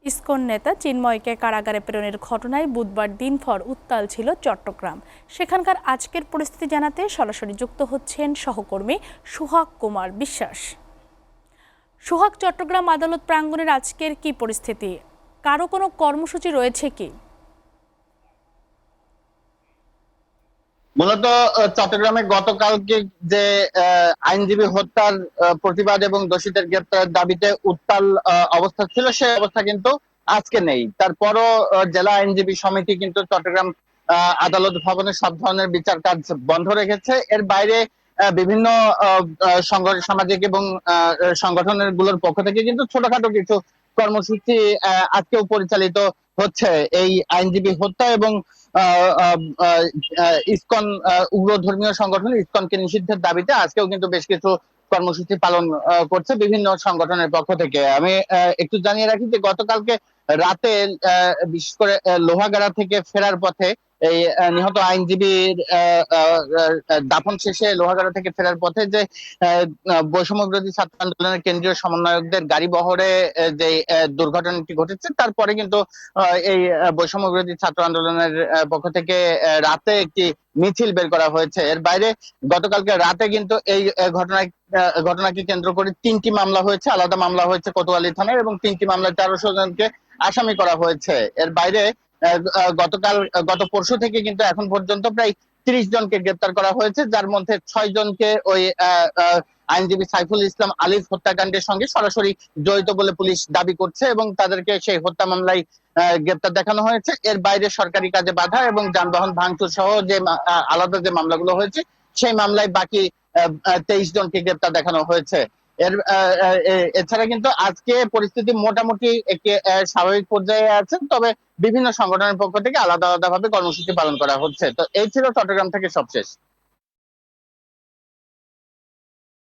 ISKCON নেতা চিন্ময়কে কারাগারে প্রেরণের ঘটনায় বুধবার দিনভর উত্তাল ছিল চট্টগ্রাম। সেখানকার আজকের পরিস্থিতি জানাতে সরাসরি যুক্ত হচ্ছেন সহকর্মী সুহাগ কুমার বিশ্বাস। সুহাগ, চট্টগ্রাম আদালত প্রাঙ্গণের আজকের কি পরিস্থিতি? কারো কোনো কর্মসূচি রয়েছে কি? মূলত চট্টগ্রামে গতকালকে যে আইনজীবী হত্যার প্রতিবাদ এবং দোষীদের গ্রেপ্তারের দাবিতে উত্তাল অবস্থা ছিল, সেই অবস্থা কিন্তু আজকে নেই। তারপরও জেলা আইনজীবী সমিতি কিন্তু চট্টগ্রাম আদালত ভবনে সব ধরনের বিচার কাজ বন্ধ রেখেছে। এর বাইরে বিভিন্ন সামাজিক এবং সংগঠনের গুলোর পক্ষ থেকে কিন্তু ছোটখাটো কিছু কর্মসূচি আজকেও পরিচালিত হচ্ছে। এই আইনজীবী হত্যা এবং ইসকন উগ্র ধর্মীয় সংগঠন ইসকনকে নিষিদ্ধের দাবিতে আজকেও কিন্তু বেশ কিছু কর্মসূচি পালন করছে বিভিন্ন সংগঠনের পক্ষ থেকে। আমি একটু জানিয়ে রাখি যে গতকালকে রাতে বিশেষ করে লোহাগাড়া থেকে ফেরার পথে এই নিহত আইনজীবীর দাফন শেষে লোহাগাড়া থেকে ফেরার পথে যে বৈষম্য বিরোধী ছাত্র আন্দোলনের কেন্দ্রীয় সমন্বয়কদের গাড়ি বহরে যে দুর্ঘটনাটি ঘটেছে, তারপরে কিন্তু এই বৈষম্য বিরোধী ছাত্র আন্দোলনের পক্ষ থেকে রাতে একটি মিছিল বের করা হয়েছে। এর বাইরে গতকালকে রাতে কিন্তু এই ঘটনাকে কেন্দ্র করে 3টি মামলা হয়েছে, আলাদা মামলা হয়েছে কোতোয়ালি থানায়, এবং 3টি মামলায় 1300 জনকে আসামি করা হয়েছে। এর বাইরে গত পরশু থেকে কিন্তু এখন পর্যন্ত প্রায় 30 জনকে গ্রেপ্তার করা হয়েছে, যার মধ্যে 6 জনকে ওই আইনজীবী সাইফুল ইসলাম আলিফ হত্যাকাণ্ডের সঙ্গে সরাসরি জড়িত বলে পুলিশ দাবি করছে এবং তাদেরকে সেই হত্যা মামলায় গ্রেপ্তার দেখানো হয়েছে। এর বাইরে সরকারি কাজে বাধা এবং যানবাহন ভাঙচুর সহ যে আলাদা যে মামলাগুলো হয়েছে, সেই মামলায় বাকি 23 জনকে গ্রেপ্তার দেখানো হয়েছে। এর এছাড়া কিন্তু আজকে পরিস্থিতি মোটামুটি একটি স্বাভাবিক পর্যায়ে আছে, তবে বিভিন্ন সংগঠনের পক্ষ থেকে আলাদা আলাদা ভাবে কর্মসূচি পালন করা হচ্ছে। তো এই ছিল চট্টগ্রাম থেকে সবশেষ।